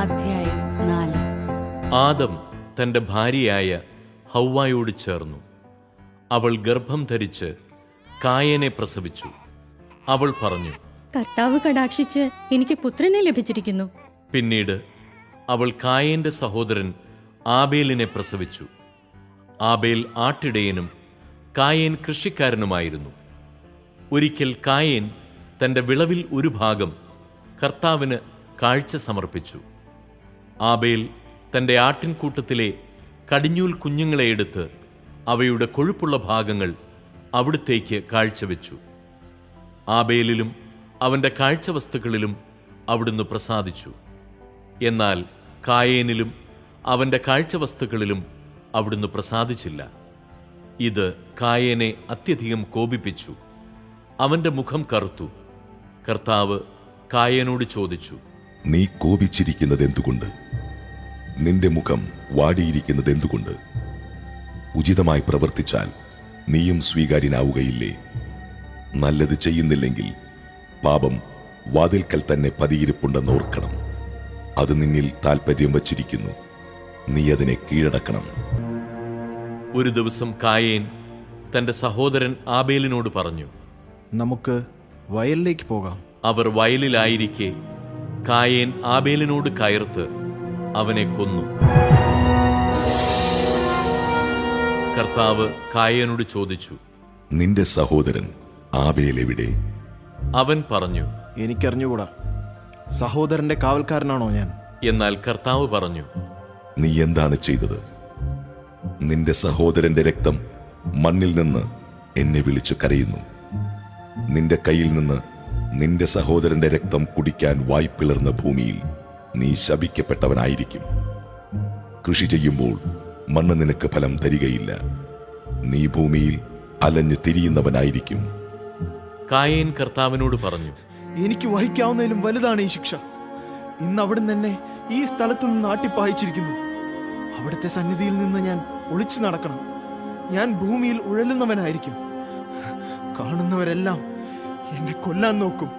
അധ്യായം 4. ആദം തന്റെ ഭാര്യയായ ഹൗവായോട് ചേർന്നു. അവൾ ഗർഭം ധരിച്ച് കായേനെ പ്രസവിച്ചു. അവൾ പറഞ്ഞു, കർത്താവ് കടാക്ഷിച്ച് എനിക്ക് പുത്രനെ ലഭിച്ചിരിക്കുന്നു. പിന്നീട് അവൾ കായേന്റെ സഹോദരൻ ആബേലിനെ പ്രസവിച്ചു. ആബേൽ ആട്ടിടയനും കായേൻ കൃഷിക്കാരനുമായിരുന്നു. ഒരിക്കൽ കായേൻ തന്റെ വിളവിൽ ഒരു ഭാഗം കർത്താവിന് കാഴ്ച സമർപ്പിച്ചു. ആബേൽ തന്റെ ആട്ടിൻകൂട്ടത്തിലെ കടിഞ്ഞൂൽ കുഞ്ഞുങ്ങളെ എടുത്ത് അവയുടെ കൊഴുപ്പുള്ള ഭാഗങ്ങൾ അവിടുത്തേക്ക് കാഴ്ചവെച്ചു. ആബേലിലും അവന്റെ കാഴ്ചവസ്തുക്കളിലും അവിടുന്ന് പ്രസാദിച്ചു. എന്നാൽ കായേനിലും അവന്റെ കാഴ്ചവസ്തുക്കളിലും അവിടുന്ന് പ്രസാദിച്ചില്ല. ഇത് കായേനെ അത്യധികം കോപിപ്പിച്ചു. അവന്റെ മുഖം കറുത്തു. കർത്താവ് കായേനോട് ചോദിച്ചു, നീ കോപിച്ചിരിക്കുന്നത് എന്തുകൊണ്ട്? നിന്റെ മുഖം വാടിയിരിക്കുന്നത് എന്തുകൊണ്ട്? ഉചിതമായി പ്രവർത്തിച്ചാൽ നീയും സ്വീകാര്യനാവുകയില്ലേ? നല്ലത് ചെയ്യുന്നില്ലെങ്കിൽ പാപം വാതിൽക്കൽ തന്നെ പതിയിരിപ്പുണ്ടെന്ന് ഓർക്കണം. അത് നിന്നിൽ താൽപര്യം വച്ചിരിക്കുന്നു. നീ അതിനെ കീഴടക്കണം. ഒരു ദിവസം കായേൻ തന്റെ സഹോദരൻ ആബേലിനോട് പറഞ്ഞു, നമുക്ക് വയലിലേക്ക് പോകാം. അവർ വയലിലായിരിക്കെ കായേൻ ആബേലിനോട് കയർത്ത് അവനെ കൊന്നു. കർത്താവ് കായേനോട് ചോദിച്ചു, നിന്റെ സഹോദരൻ ആബേൽ എവിടെ? അവൻ പറഞ്ഞു, എനിക്കറിഞ്ഞുകൂടാ. സഹോദരന്റെ കാവൽക്കാരനാണോ ഞാൻ? എന്നാൽ കർത്താവ് പറഞ്ഞു, നീ എന്താണ് ചെയ്തത്? നിന്റെ സഹോദരന്റെ രക്തം മണ്ണിൽ നിന്ന് എന്നെ വിളിച്ചു കരയുന്നു. നിന്റെ കയ്യിൽ നിന്ന് നിന്റെ സഹോദരന്റെ രക്തം കുടിക്കാൻ വായ്പിളർന്ന ഭൂമിയിൽ നീ ശപിക്കപ്പെട്ടവനായിരിക്കും. കൃഷി ചെയ്യുമ്പോൾ മണ്ണ് നിനക്ക് ഫലം തരികയില്ല. നീ ഭൂമിയിൽ അലഞ്ഞു തിരിയുന്നവനായിരിക്കും. കായേൻ കർത്താവിനോട് പറഞ്ഞു, എനിക്ക് വഹിക്കാവുന്നതിലും വലുതാണ് ഈ ശിക്ഷ. ഇന്ന് അവിടുന്ന് എന്നെ ഈ സ്ഥലത്ത് നിന്ന് ആട്ടിപ്പായിച്ചിരിക്കുന്നു. അവിടുത്തെ സന്നിധിയിൽ നിന്ന് ഞാൻ ഒളിച്ചു നടക്കണം. ഞാൻ ഭൂമിയിൽ ഉഴലുന്നവനായിരിക്കും. കാണുന്നവരെല്ലാം എന്നെ കൊല്ലാൻ നോക്കും.